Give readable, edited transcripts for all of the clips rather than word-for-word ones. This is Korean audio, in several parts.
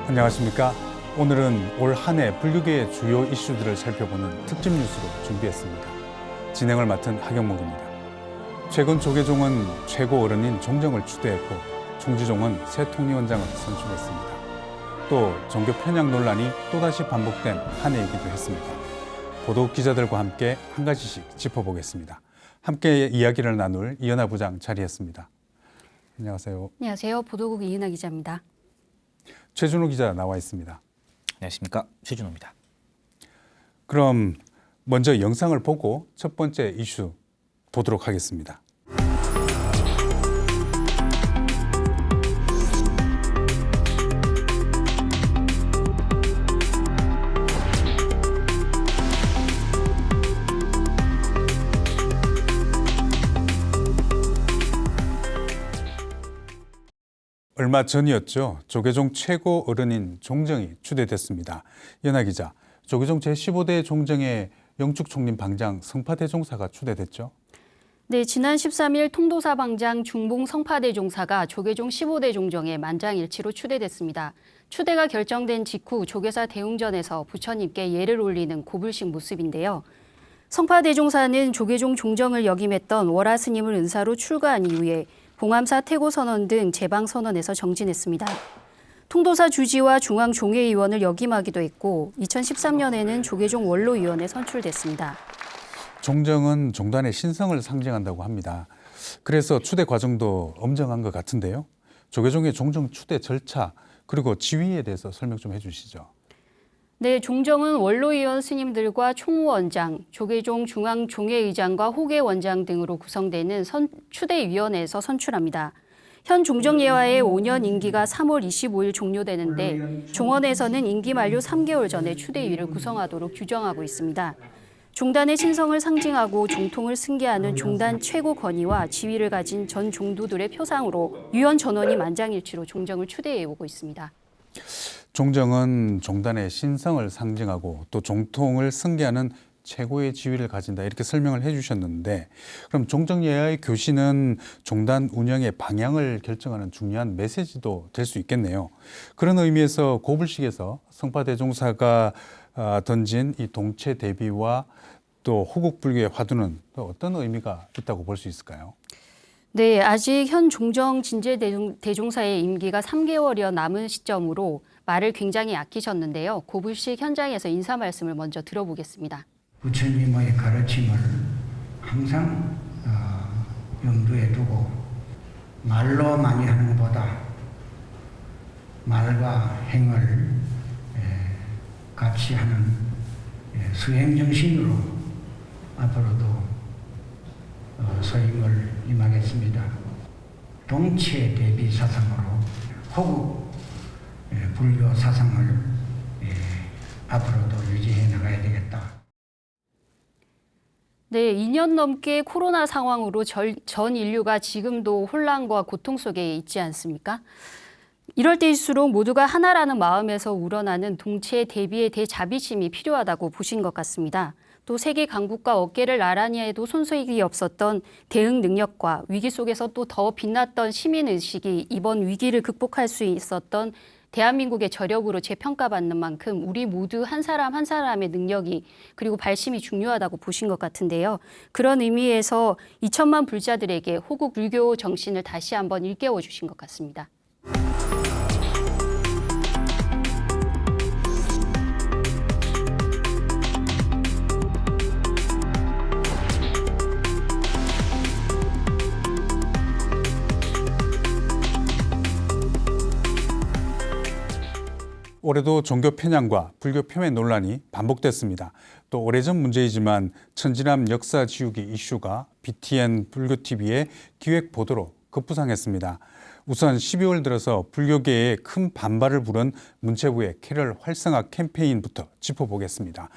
안녕하십니까. 오늘은 올 한 해 불교계의 주요 이슈들을 살펴보는 특집 뉴스로 준비했습니다. 진행을 맡은 하경목입니다. 최근 조계종은 최고 어른인 종정을 추대했고 총지종은 새 통리원장을 선출했습니다. 또 종교 편향 논란이 또다시 반복된 한 해이기도 했습니다. 보도 기자들과 함께 한 가지씩 짚어보겠습니다. 함께 이야기를 나눌 이은하 부장 자리했습니다. 안녕하세요. 안녕하세요. 보도국 이은하 기자입니다. 최준호 기자 나와 있습니다. 안녕하십니까. 최준호입니다. 그럼 먼저 영상을 보고 첫 번째 이슈 보도록 하겠습니다. 얼마 전이었죠. 조계종 최고 어른인 종정이 추대됐습니다. 연하 기자, 조계종 제15대 종정에 영축 총림 방장 성파대종사가 추대됐죠? 네, 지난 13일 통도사 방장 중봉 성파대종사가 조계종 15대 종정에 만장일치로 추대됐습니다. 추대가 결정된 직후 조계사 대웅전에서 부처님께 예를 올리는 고불식 모습인데요. 성파대종사는 조계종 종정을 역임했던 월화스님을 은사로 출가한 이후에 봉암사 태고선언 등 제방선언에서 정진했습니다. 통도사 주지와 중앙종회의원을 역임하기도 했고 2013년에는 조계종 원로위원에 선출됐습니다. 종정은 종단의 신성을 상징한다고 합니다. 그래서 추대 과정도 엄정한 것 같은데요. 조계종의 종정 추대 절차 그리고 지위에 대해서 설명 좀 해주시죠. 네, 종정은 원로위원 스님들과 총무원장, 조계종 중앙종회의장과 호계원장 등으로 구성되는 추대위원회에서 선출합니다. 현 종정예화의 5년 임기가 3월 25일 종료되는데 종원에서는 임기 만료 3개월 전에 추대위를 구성하도록 규정하고 있습니다. 종단의 신성을 상징하고 종통을 승계하는 종단 최고 권위와 지위를 가진 전 종도들의 표상으로 위원 전원이 만장일치로 종정을 추대해 오고 있습니다. 종정은 종단의 신성을 상징하고 또 종통을 승계하는 최고의 지위를 가진다 이렇게 설명을 해주셨는데 그럼 종정예화의 교시는 종단 운영의 방향을 결정하는 중요한 메시지도 될 수 있겠네요. 그런 의미에서 고불식에서 성파대종사가 던진 이 동체 대비와 또 호국불교의 화두는 또 어떤 의미가 있다고 볼 수 있을까요? 네, 아직 현 종정 진제 대종사의 임기가 3개월여 남은 시점으로 말을 굉장히 아끼셨는데요. 고불식 현장에서 인사 말씀을 먼저 들어보겠습니다. 부처님의 가르침을 항상 염두에 두고 말로 많이 하는 것보다 말과 행을 같이 하는 수행정신으로 앞으로도 서임을 임하겠습니다. 동체 대비 사상으로 호국 불교 사상을 앞으로도 유지해 나가야 되겠다. 네, 2년 넘게 코로나 상황으로 전 인류가 지금도 혼란과 고통 속에 있지 않습니까? 이럴 때일수록 모두가 하나라는 마음에서 우러나는 동체 대비의 대자비심이 필요하다고 보신 것 같습니다. 또 세계 강국과 어깨를 나란히 해도 손색이 없었던 대응 능력과 위기 속에서 또 더 빛났던 시민의식이 이번 위기를 극복할 수 있었던 대한민국의 저력으로 재평가받는 만큼 우리 모두 한 사람 한 사람의 능력이 그리고 발심이 중요하다고 보신 것 같은데요. 그런 의미에서 2천만 불자들에게 호국 불교 정신을 다시 한번 일깨워 주신 것 같습니다. 올해도 종교 편향과 불교 폄훼 논란이 반복됐습니다. 또 오래전 문제이지만 천지남 역사 지우기 이슈가 BTN 불교TV의 기획 보도로 급부상했습니다. 우선 12월 들어서 불교계에 큰 반발을 부른 문체부의 캐럴 활성화 캠페인부터 짚어보겠습니다.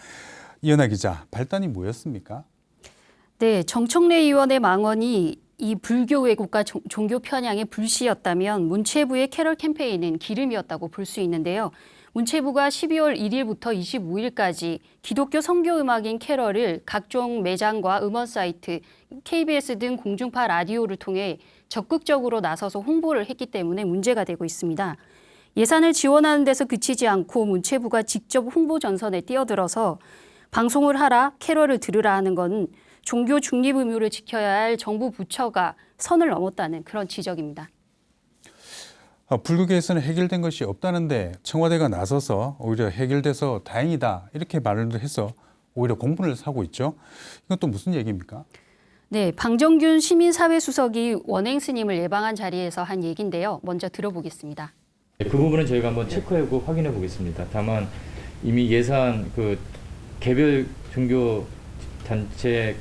이은하 기자, 발단이 뭐였습니까? 네, 정청래 의원의 망언이 이 불교 왜곡과 종교 편향의 불씨였다면 문체부의 캐럴 캠페인은 기름이었다고 볼 수 있는데요. 문체부가 12월 1일부터 25일까지 기독교 선교음악인 캐럴을 각종 매장과 음원 사이트, KBS 등 공중파 라디오를 통해 적극적으로 나서서 홍보를 했기 때문에 문제가 되고 있습니다. 예산을 지원하는 데서 그치지 않고 문체부가 직접 홍보 전선에 뛰어들어서 방송을 하라, 캐럴을 들으라 하는 건 종교 중립 의무를 지켜야 할 정부 부처가 선을 넘었다는 그런 지적입니다. 불교계에서는 해결된 것이 없다는데 청와대가 나서서 오히려 해결돼서 다행이다 이렇게 말을 해서 오히려 공분을 사고 있죠. 이건 또 무슨 얘기입니까? 네, 방정균 시민사회수석이 원행 스님을 예방한 자리에서 한 얘기인데요. 먼저 들어보겠습니다. 그 부분은 저희가 한번 체크하고 확인해 보겠습니다. 다만 이미 예산 개별 종교 단체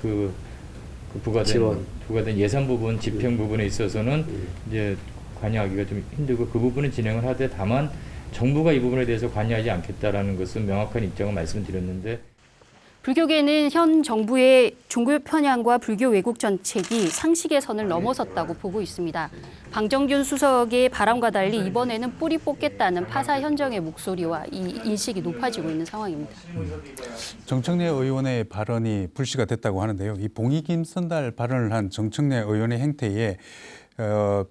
부과된 예산 부분, 집행 부분에 있어서는 이제 관여하기가 좀 힘들고 그 부분은 진행을 하되 다만 정부가 이 부분에 대해서 관여하지 않겠다라는 것은 명확한 입장을 말씀드렸는데. 불교계는 현 정부의 종교 편향과 불교 왜곡 정책이 상식의 선을 넘어섰다고 보고 있습니다. 방정균 수석의 바람과 달리 이번에는 뿌리 뽑겠다는 파사 현정의 목소리와 이 인식이 높아지고 있는 상황입니다. 정청래 의원의 발언이 불씨가 됐다고 하는데요. 이 봉익임 선달 발언을 한 정청래 의원의 행태에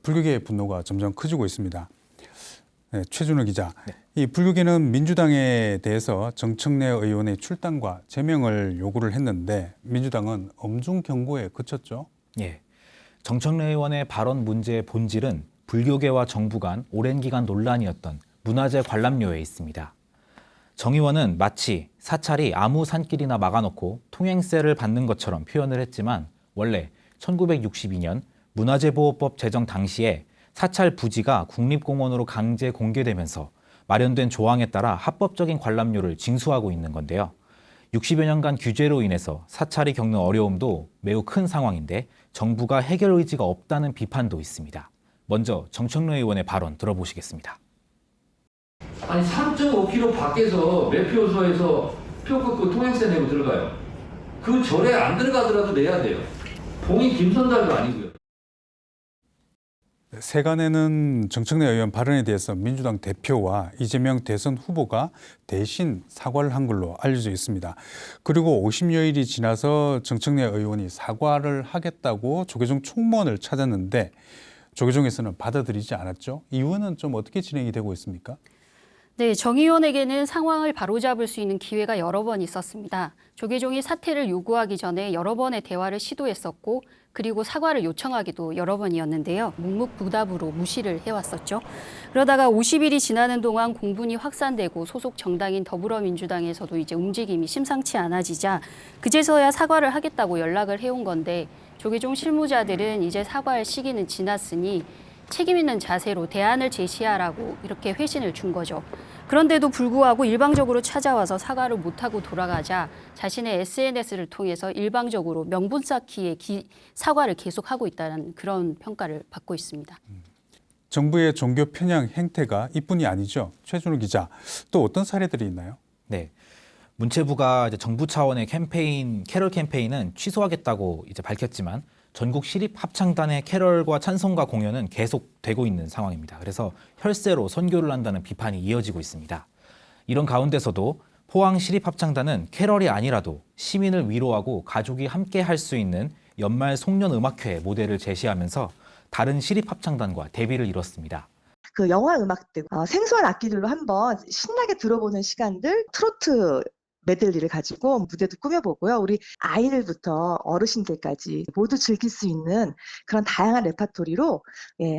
불교계의 분노가 점점 커지고 있습니다. 네, 최준호 기자. 네. 이 불교계는 민주당에 대해서 정청래 의원의 출당과 제명을 요구를 했는데 민주당은 엄중 경고에 그쳤죠. 예. 정청래 의원의 발언 문제의 본질은 불교계와 정부 간 오랜 기간 논란이었던 문화재 관람료에 있습니다. 정 의원은 마치 사찰이 아무 산길이나 막아놓고 통행세를 받는 것처럼 표현을 했지만 원래 1962년 문화재보호법 제정 당시에 사찰 부지가 국립공원으로 강제 공개되면서 마련된 조항에 따라 합법적인 관람료를 징수하고 있는 건데요. 60여 년간 규제로 인해서 사찰이 겪는 어려움도 매우 큰 상황인데 정부가 해결 의지가 없다는 비판도 있습니다. 먼저 정청래 의원의 발언 들어보시겠습니다. 아니 3.5km 밖에서 매표소에서 표 끊고 통행세 내고 들어가요. 그 절에 안 들어가더라도 내야 돼요. 봉이 김선달도 아니고요. 세간에는 정청래 의원 발언에 대해서 민주당 대표와 이재명 대선 후보가 대신 사과를 한 걸로 알려져 있습니다. 그리고 50여일이 지나서 정청래 의원이 사과를 하겠다고 조계종 총무원을 찾았는데 조계종에서는 받아들이지 않았죠. 이유는 좀 어떻게 진행이 되고 있습니까? 네, 정 의원에게는 상황을 바로잡을 수 있는 기회가 여러 번 있었습니다. 조계종이 사퇴를 요구하기 전에 여러 번의 대화를 시도했었고 그리고 사과를 요청하기도 여러 번이었는데요. 묵묵부답으로 무시를 해왔었죠. 그러다가 50일이 지나는 동안 공분이 확산되고 소속 정당인 더불어민주당에서도 이제 움직임이 심상치 않아지자 그제서야 사과를 하겠다고 연락을 해온 건데 조계종 실무자들은 이제 사과할 시기는 지났으니 책임 있는 자세로 대안을 제시하라고 이렇게 회신을 준 거죠. 그런데도 불구하고 일방적으로 찾아와서 사과를 못하고 돌아가자 자신의 SNS를 통해서 일방적으로 명분 쌓기에 사과를 계속하고 있다는 그런 평가를 받고 있습니다. 정부의 종교 편향 행태가 이뿐이 아니죠. 최준호 기자, 또 어떤 사례들이 있나요? 네. 문체부가 이제 정부 차원의 캐럴 캠페인은 취소하겠다고 이제 밝혔지만 전국 시립 합창단의 캐럴과 찬송가 공연은 계속되고 있는 상황입니다. 그래서 혈세로 선교를 한다는 비판이 이어지고 있습니다. 이런 가운데서도 포항 시립 합창단은 캐럴이 아니라도 시민을 위로하고 가족이 함께 할 수 있는 연말 송년 음악회 모델을 제시하면서 다른 시립 합창단과 대비를 이뤘습니다. 그 영화 음악들, 생소한 악기들로 한번 신나게 들어보는 시간들, 트로트 메들리를 가지고 무대도 꾸며보고요. 우리 아이들부터 어르신들까지 모두 즐길 수 있는 그런 다양한 레파토리로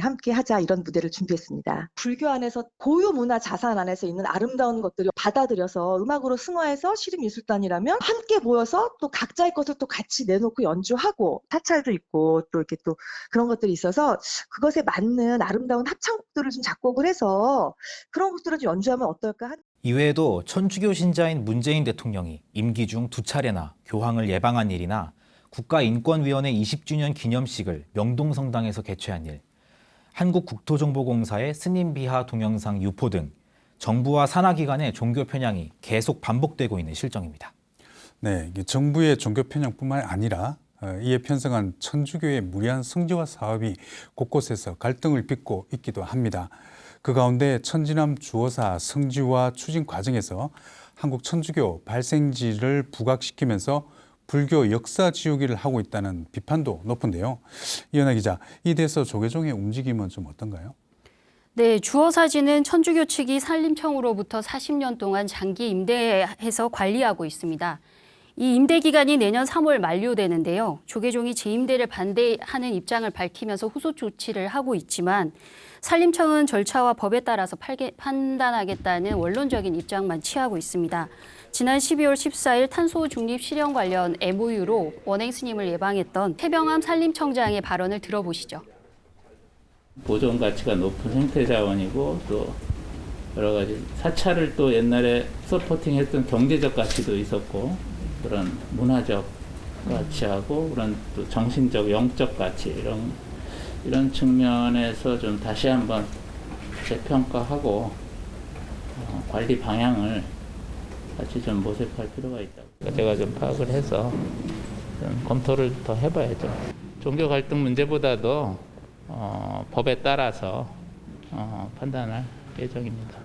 함께 하자 이런 무대를 준비했습니다. 불교 안에서 고유 문화 자산 안에서 있는 아름다운 것들을 받아들여서 음악으로 승화해서 시립미술단이라면 함께 모여서 또 각자의 것을 또 같이 내놓고 연주하고 사찰도 있고 또 이렇게 또 그런 것들이 있어서 그것에 맞는 아름다운 합창곡들을 좀 작곡을 해서 그런 곡들을 좀 연주하면 어떨까. 이외에도 천주교 신자인 문재인 대통령이 임기 중 2차례나 교황을 예방한 일이나 국가인권위원회 20주년 기념식을 명동성당에서 개최한 일, 한국국토정보공사의 스님 비하 동영상 유포 등 정부와 산하기관의 종교 편향이 계속 반복되고 있는 실정입니다. 네, 이게 정부의 종교 편향뿐만 아니라 이에 편성한 천주교의 무리한 성지화 사업이 곳곳에서 갈등을 빚고 있기도 합니다. 그 가운데 천지남 주호사 성지화 추진 과정에서 한국 천주교 발생지를 부각시키면서 불교 역사 지우기를 하고 있다는 비판도 높은데요. 이현아 기자, 이 대해서 조계종의 움직임은 좀 어떤가요? 네, 주어사지는 천주교 측이 산림청으로부터 40년 동안 장기 임대해서 관리하고 있습니다. 이 임대 기간이 내년 3월 만료되는데요. 조계종이 재임대를 반대하는 입장을 밝히면서 후속 조치를 하고 있지만 산림청은 절차와 법에 따라서 판단하겠다는 원론적인 입장만 취하고 있습니다. 지난 12월 14일 탄소 중립 실현 관련 MOU로 원행 스님을 예방했던 태병암 산림청장의 발언을 들어보시죠. 보존 가치가 높은 생태 자원이고 또 여러 가지 사찰을 또 옛날에 서포팅했던 경제적 가치도 있었고 그런 문화적 가치하고 그런 또 정신적 영적 가치 이런 측면에서 좀 다시 한번 재평가하고 관리 방향을 같이 좀 모색할 필요가 있다고 제가 좀 파악을 해서 좀 검토를 더 해봐야죠. 종교 갈등 문제보다도 법에 따라서 판단할 예정입니다.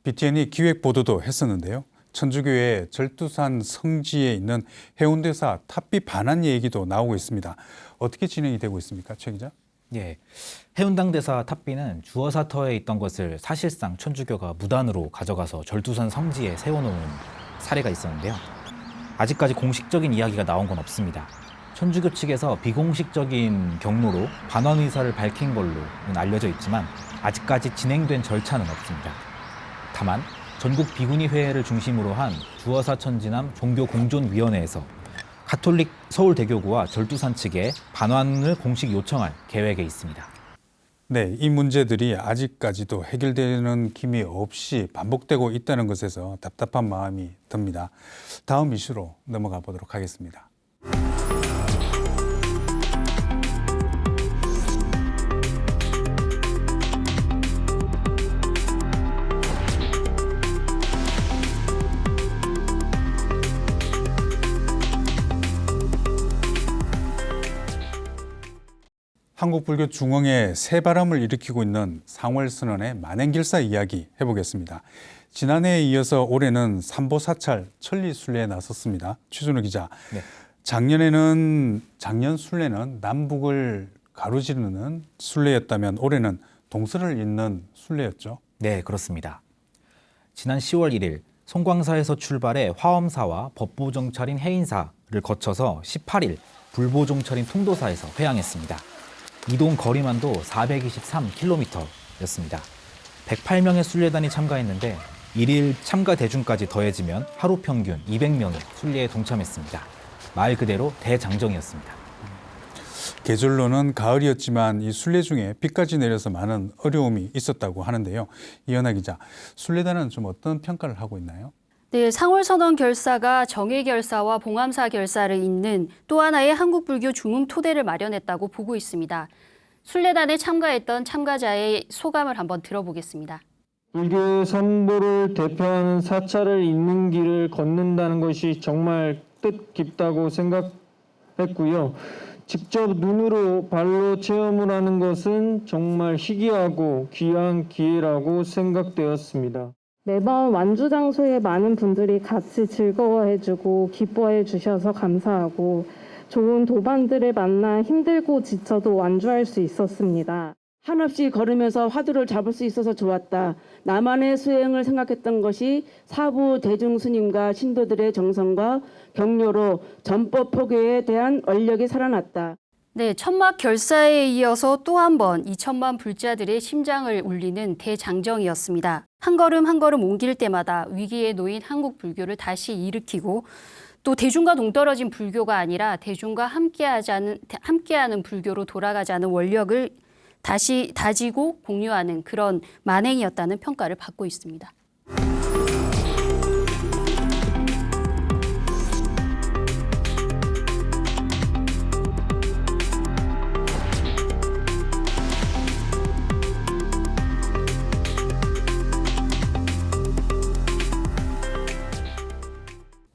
BTN이 기획 보도도 했었는데요. 천주교의 절두산 성지에 있는 해운대사 탑비 반환 얘기도 나오고 있습니다. 어떻게 진행이 되고 있습니까, 최 기자? 예, 해운당대사 탑비는 주어사터에 있던 것을 사실상 천주교가 무단으로 가져가서 절두산 성지에 세워놓은 사례가 있었는데요. 아직까지 공식적인 이야기가 나온 건 없습니다. 천주교 측에서 비공식적인 경로로 반환 의사를 밝힌 걸로는 알려져 있지만 아직까지 진행된 절차는 없습니다. 다만 전국 비구니 회회를 중심으로 한 주어사천지남 종교공존위원회에서 가톨릭 서울대교구와 절두산 측에 반환을 공식 요청할 계획에 있습니다. 네, 이 문제들이 아직까지도 해결되는 기미 없이 반복되고 있다는 것에서 답답한 마음이 듭니다. 다음 이슈로 넘어가 보도록 하겠습니다. 한국불교 중흥에 새바람을 일으키고 있는 상월선언의 만행길사 이야기 해보겠습니다. 지난해에 이어서 올해는 삼보사찰 천리순례에 나섰습니다. 최준호 기자, 네. 작년 순례는 남북을 가로지르는 순례였다면 올해는 동서를 잇는 순례였죠. 네, 그렇습니다. 지난 10월 1일 송광사에서 출발해 화엄사와 법보정찰인 해인사를 거쳐서 18일 불보정찰인 통도사에서 회항했습니다. 이동 거리만도 423km였습니다. 108명의 순례단이 참가했는데 1일 참가 대중까지 더해지면 하루 평균 200명이 순례에 동참했습니다. 말 그대로 대장정이었습니다. 계절로는 가을이었지만 이 순례 중에 비까지 내려서 많은 어려움이 있었다고 하는데요. 이현아 기자, 순례단은 좀 어떤 평가를 하고 있나요? 네, 상월선언 결사가 정예결사와 봉암사 결사를 잇는 또 하나의 한국불교 중흥 토대를 마련했다고 보고 있습니다. 순례단에 참가했던 참가자의 소감을 한번 들어보겠습니다. 불교의 선보를 대표하는 사찰을 잇는 길을 걷는다는 것이 정말 뜻깊다고 생각했고요. 직접 눈으로 발로 체험을 하는 것은 정말 희귀하고 귀한 기회라고 생각되었습니다. 매번 완주 장소에 많은 분들이 같이 즐거워해주고 기뻐해 주셔서 감사하고 좋은 도반들을 만나 힘들고 지쳐도 완주할 수 있었습니다. 한없이 걸으면서 화두를 잡을 수 있어서 좋았다. 나만의 수행을 생각했던 것이 사부 대중 스님과 신도들의 정성과 격려로 전법 포교에 대한 원력이 살아났다. 네, 천막 결사에 이어서 또 한 번 2천만 불자들의 심장을 울리는 대장정이었습니다. 한 걸음 한 걸음 옮길 때마다 위기에 놓인 한국 불교를 다시 일으키고 또 대중과 동떨어진 불교가 아니라 대중과 함께하는 불교로 돌아가자는 원력을 다시 다지고 공유하는 그런 만행이었다는 평가를 받고 있습니다.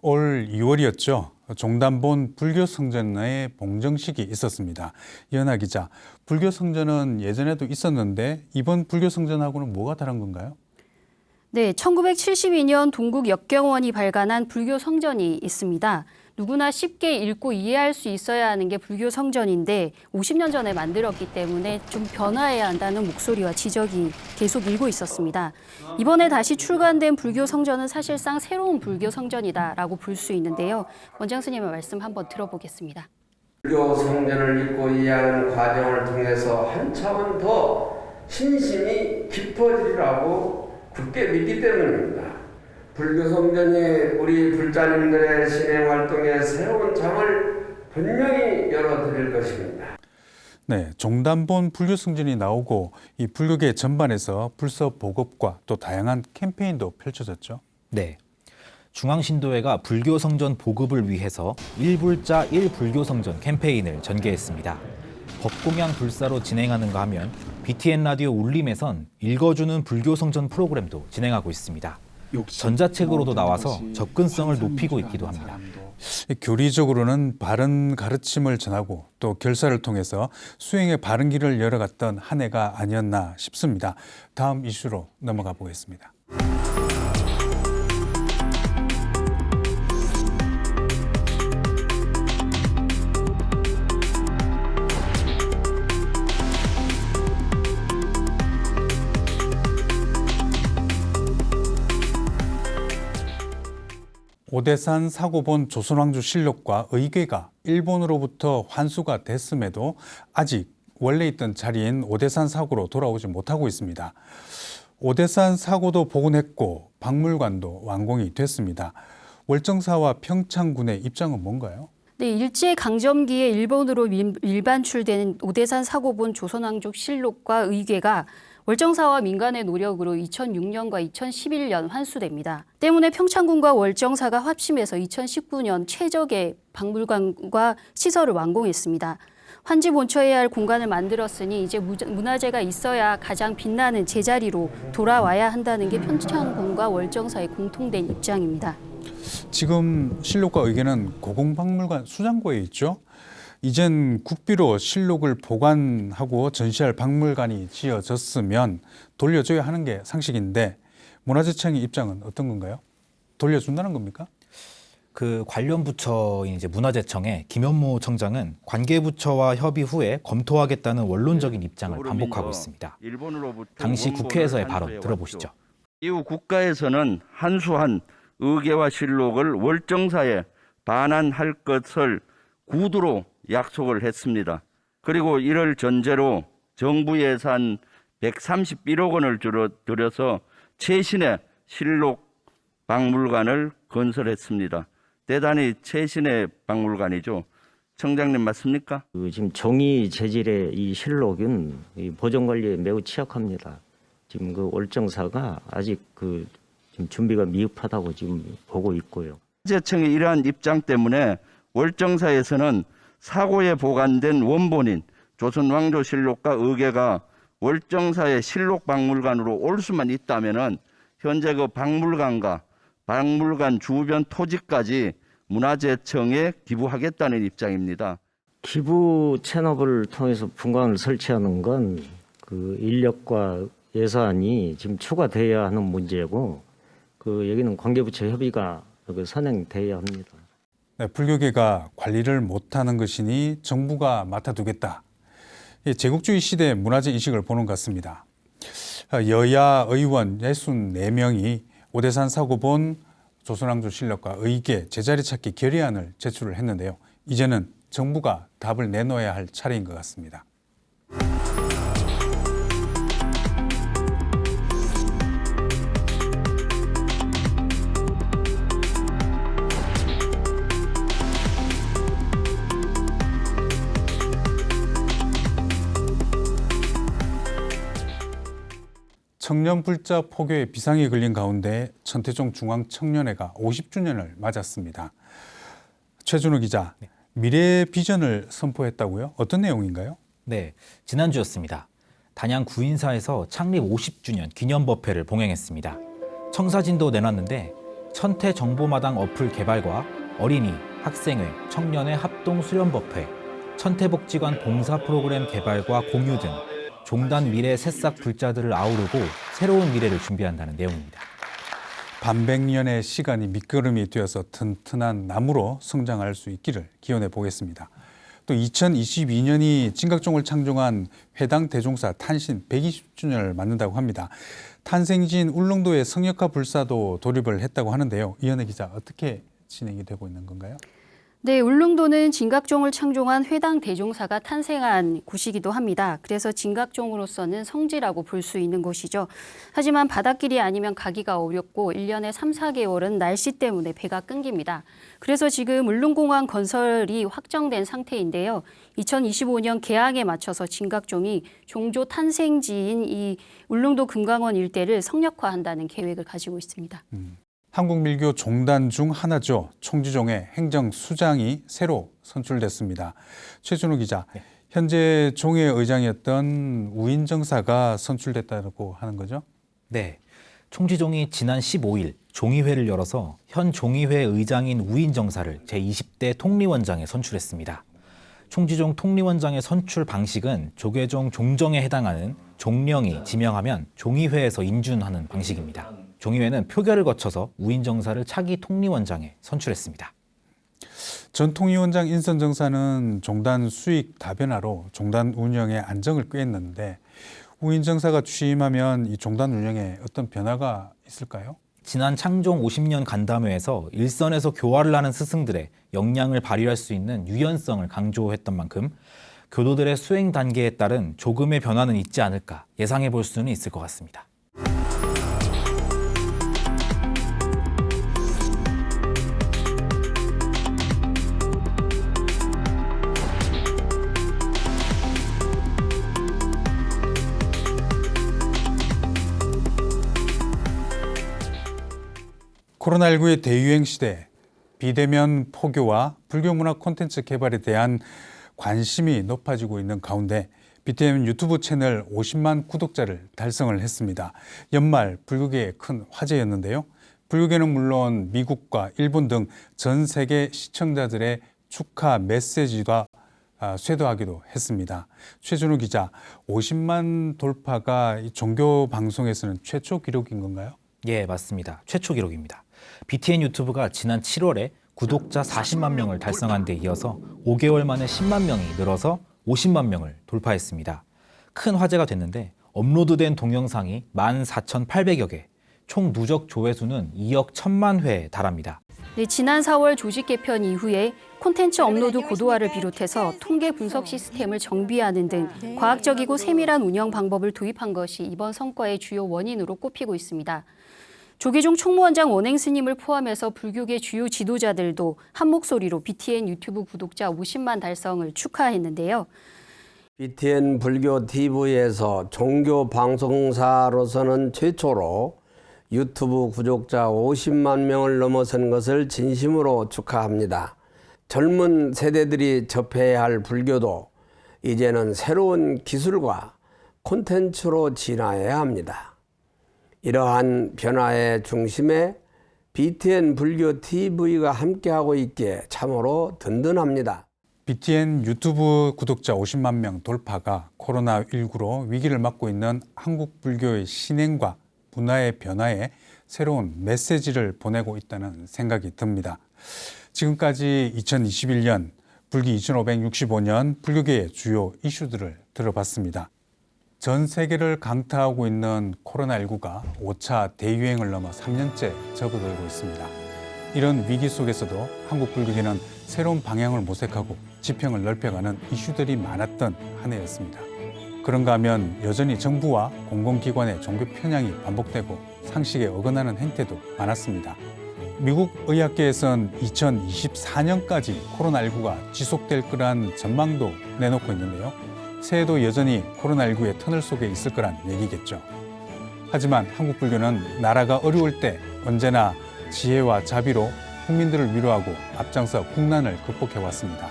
올 2월이었죠. 종단본 불교성전의 봉정식이 있었습니다. 이현아 기자, 불교성전은 예전에도 있었는데 이번 불교성전하고는 뭐가 다른 건가요? 네, 1972년 동국 역경원이 발간한 불교성전이 있습니다. 누구나 쉽게 읽고 이해할 수 있어야 하는 게 불교 성전인데 50년 전에 만들었기 때문에 좀 변화해야 한다는 목소리와 지적이 계속 일고 있었습니다. 이번에 다시 출간된 불교 성전은 사실상 새로운 불교 성전이다라고 볼 수 있는데요. 원장 스님의 말씀 한번 들어보겠습니다. 불교 성전을 읽고 이해하는 과정을 통해서 한 차원 더 신심이 깊어지리라고 굳게 믿기 때문입니다. 불교 성전이 우리 불자님들의 신행 활동에 새로운 장을 분명히 열어드릴 것입니다. 네, 종단본 불교 성전이 나오고 이 불교계 전반에서 불서 보급과 또 다양한 캠페인도 펼쳐졌죠. 네. 중앙신도회가 불교 성전 보급을 위해서 1불자 1불교 성전 캠페인을 전개했습니다. 법공양 불사로 진행하는가 하면 BTN 라디오 울림에선 읽어주는 불교 성전 프로그램도 진행하고 있습니다. 전자책으로도 나와서 접근성을 높이고 있기도 합니다. 교리적으로는 바른 가르침을 전하고 또 결사를 통해서 수행의 바른 길을 열어갔던 한 해가 아니었나 싶습니다. 다음 이슈로 넘어가 보겠습니다. 오대산 사고본 조선왕조 실록과 의궤가 일본으로부터 환수가 됐음에도 아직 원래 있던 자리인 오대산 사고로 돌아오지 못하고 있습니다. 오대산 사고도 복원했고 박물관도 완공이 됐습니다. 월정사와 평창군의 입장은 뭔가요? 네, 일제강점기에 일본으로 밀반출된 오대산 사고본 조선왕조 실록과 의궤가 월정사와 민간의 노력으로 2006년과 2011년 환수됩니다. 때문에 평창군과 월정사가 합심해서 2019년 최적의 박물관과 시설을 완공했습니다. 환지 본처해야 할 공간을 만들었으니 이제 문화재가 있어야 가장 빛나는 제자리로 돌아와야 한다는 게 평창군과 월정사의 공통된 입장입니다. 지금 실록과 의궤는 고궁박물관 수장고에 있죠. 이젠 국비로 실록을 보관하고 전시할 박물관이 지어졌으면 돌려줘야 하는 게 상식인데 문화재청의 입장은 어떤 건가요? 돌려준다는 겁니까? 그 관련 부처인 이제 문화재청의 김현모 청장은 관계 부처와 협의 후에 검토하겠다는 원론적인 입장을 반복하고 있습니다. 당시 국회에서의 발언 들어보시죠. 이후 국가에서는 한수한 의궤와 실록을 월정사에 반환할 것을 구두로 약속을 했습니다. 그리고 이를 전제로 정부 예산 131억 원을 들여서 최신의 실록 박물관을 건설했습니다. 대단히 최신의 박물관이죠. 청장님 맞습니까? 지금 종이 재질의 이 실록은 이 보존 관리에 매우 취약합니다. 지금 그 월정사가 아직 지금 준비가 미흡하다고 지금 보고 있고요. 문화재청의 이러한 입장 때문에 월정사에서는 사고에 보관된 원본인 조선왕조실록과 의궤가 월정사의 실록박물관으로 올 수만 있다면 현재 그 박물관과 박물관 주변 토지까지 문화재청에 기부하겠다는 입장입니다. 기부 체납을 통해서 분관을 설치하는 건 그 인력과 예산이 지금 추가돼야 하는 문제고 여기는 관계부처 협의가 선행돼야 합니다. 네, 불교계가 관리를 못하는 것이니 정부가 맡아두겠다. 제국주의 시대 문화재 인식을 보는 것 같습니다. 여야 의원 64명이 오대산 사고본 조선왕조 실록과 의궤 제자리 찾기 결의안을 제출을 했는데요. 이제는 정부가 답을 내놓아야 할 차례인 것 같습니다. 청년불자 포교에 비상이 걸린 가운데 천태종 중앙청년회가 50주년을 맞았습니다. 최준호 기자, 미래 비전을 선포했다고요? 어떤 내용인가요? 네, 지난주였습니다. 단양 구인사에서 창립 50주년 기념법회를 봉행했습니다. 청사진도 내놨는데 천태정보마당 어플 개발과 어린이, 학생회, 청년회 합동 수련법회, 천태복지관 봉사 프로그램 개발과 공유 등 종단 미래 새싹 불자들을 아우르고 새로운 미래를 준비한다는 내용입니다. 반백년의 시간이 밑거름이 되어서 튼튼한 나무로 성장할 수 있기를 기원해 보겠습니다. 또 2022년이 진각종을 창종한 회당 대종사 탄신 120주년을 맞는다고 합니다. 탄생지인 울릉도의 성역화 불사도 돌입을 했다고 하는데요. 이현애 기자, 어떻게 진행이 되고 있는 건가요? 네, 울릉도는 진각종을 창종한 회당 대종사가 탄생한 곳이기도 합니다. 그래서 진각종으로서는 성지라고 볼 수 있는 곳이죠. 하지만 바닷길이 아니면 가기가 어렵고 1년에 3, 4개월은 날씨 때문에 배가 끊깁니다. 그래서 지금 울릉공항 건설이 확정된 상태인데요. 2025년 개항에 맞춰서 진각종이 종조 탄생지인 이 울릉도 금강원 일대를 성역화한다는 계획을 가지고 있습니다. 한국밀교 종단 중 하나죠. 총지종의 행정수장이 새로 선출됐습니다. 최준호 기자, 현재 종회 의장이었던 우인정사가 선출됐다고 하는 거죠? 네, 총지종이 지난 15일 종의회를 열어서 현 종의회 의장인 우인정사를 제20대 통리원장에 선출했습니다. 총지종 통리원장의 선출 방식은 조계종 종정에 해당하는 종령이 지명하면 종의회에서 인준하는 방식입니다. 종의회는 표결을 거쳐서 우인정사를 차기 통리원장에 선출했습니다. 전 통위원장 인선정사는 종단 수익 다변화로 종단 운영의 안정을 꾀했는데 우인정사가 취임하면 이 종단 운영에 어떤 변화가 있을까요? 지난 창종 50년 간담회에서 일선에서 교화를 하는 스승들의 역량을 발휘할 수 있는 유연성을 강조했던 만큼 교도들의 수행 단계에 따른 조금의 변화는 있지 않을까 예상해 볼 수는 있을 것 같습니다. 코로나19의 대유행 시대, 비대면 포교와 불교문화 콘텐츠 개발에 대한 관심이 높아지고 있는 가운데 BTN 유튜브 채널 50만 구독자를 달성을 했습니다. 연말 불교계의 큰 화제였는데요. 불교계는 물론 미국과 일본 등 전 세계 시청자들의 축하 메시지가 쇄도하기도 했습니다. 최준호 기자, 50만 돌파가 종교 방송에서는 최초 기록인 건가요? 예, 맞습니다. 최초 기록입니다. BTN 유튜브가 지난 7월에 구독자 40만 명을 달성한 데 이어서 5개월 만에 10만 명이 늘어서 50만 명을 돌파했습니다. 큰 화제가 됐는데 업로드된 동영상이 14,800여 개, 총 누적 조회수는 2억 1천만 회에 달합니다. 네, 지난 4월 조직 개편 이후에 콘텐츠 업로드 고도화를 비롯해서 통계 분석 시스템을 정비하는 등 과학적이고 세밀한 운영 방법을 도입한 것이 이번 성과의 주요 원인으로 꼽히고 있습니다. 조계종 총무원장 원행 스님을 포함해서 불교계 주요 지도자들도 한 목소리로 BTN 유튜브 구독자 50만 달성을 축하했는데요. BTN 불교 TV에서 종교 방송사로서는 최초로 유튜브 구독자 50만 명을 넘어선 것을 진심으로 축하합니다. 젊은 세대들이 접해야 할 불교도 이제는 새로운 기술과 콘텐츠로 진화해야 합니다. 이러한 변화의 중심에 BTN 불교 TV가 함께하고 있기에 참으로 든든합니다. BTN 유튜브 구독자 50만 명 돌파가 코로나19로 위기를 맞고 있는 한국 불교의 신행과 문화의 변화에 새로운 메시지를 보내고 있다는 생각이 듭니다. 지금까지 2021년, 불기 2565년 불교계의 주요 이슈들을 들어봤습니다. 전 세계를 강타하고 있는 코로나19가 5차 대유행을 넘어 3년째 접어들고 있습니다. 이런 위기 속에서도 한국 불교계는 새로운 방향을 모색하고 지평을 넓혀가는 이슈들이 많았던 한 해였습니다. 그런가 하면 여전히 정부와 공공기관의 종교 편향이 반복되고 상식에 어긋나는 행태도 많았습니다. 미국 의학계에선 2024년까지 코로나19가 지속될 거란 전망도 내놓고 있는데요. 새해도 여전히 코로나19의 터널 속에 있을 거란 얘기겠죠. 하지만 한국 불교는 나라가 어려울 때 언제나 지혜와 자비로 국민들을 위로하고 앞장서 국난을 극복해왔습니다.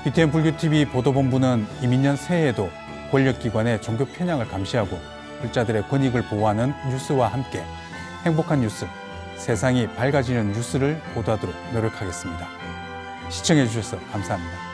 BTN 불교TV 보도본부는 이민년 새해에도 권력기관의 종교 편향을 감시하고 불자들의 권익을 보호하는 뉴스와 함께 행복한 뉴스, 세상이 밝아지는 뉴스를 보도하도록 노력하겠습니다. 시청해 주셔서 감사합니다.